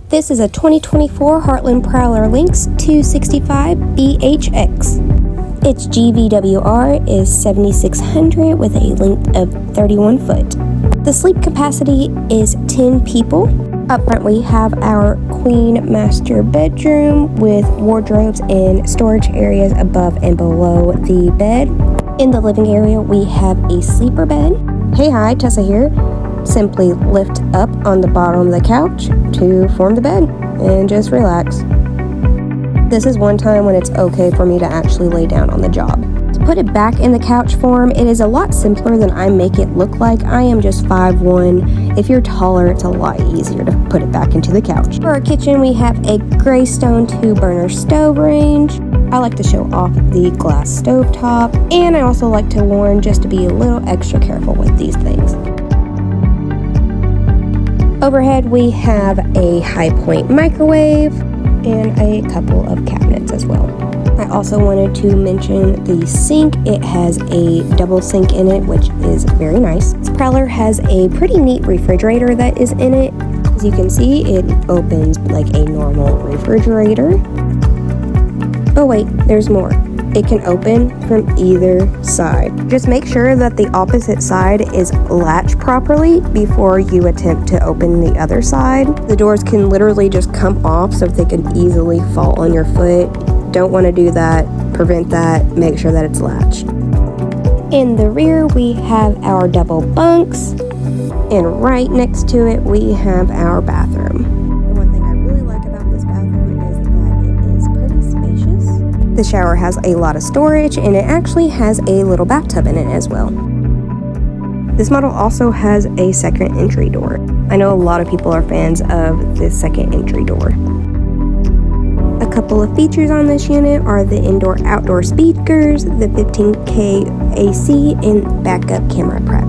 This is a 2024 Heartland Prowler Lynx 265BHX. Its GVWR is 7,600 with a length of 31 foot. The sleep capacity is 10 people. Up front we have our queen master bedroom with wardrobes and storage areas above and below the bed. In the living area we have a sleeper bed. Hey, hi, Tessa here. Simply lift up on the bottom of the couch to form the bed and just relax. This is one time when it's okay for me to actually lay down on the job. To put it back in the couch form, it is a lot simpler than I make it look like. I am just 5'1". If you're taller, it's a lot easier to put it back into the couch. For our kitchen, we have a gray stone 2-burner stove range. I like to show off the glass stove top, and I also like to warn just to be a little extra careful with these things. Overhead, we have a high point microwave and a couple of cabinets as well. I also wanted to mention the sink. It has a double sink in it, which is very nice. This Prowler has a pretty neat refrigerator that is in it. As you can see, it opens like a normal refrigerator. Oh wait, there's more. It can open from either side. Just make sure that the opposite side is latched properly before you attempt to open the other side. The doors can literally just come off so they can easily fall on your foot. Don't want to do that. Prevent that. Make sure that it's latched. In the rear, we have our double bunks, and right next to it, we have our bathroom. The one thing I really like about this bathroom is that it is pretty spacious. The shower has a lot of storage, and it actually has a little bathtub in it as well. This model also has a second entry door. I know a lot of people are fans of this second entry door. A couple of features on this unit are the indoor-outdoor speakers, the 15K AC, and backup camera prep.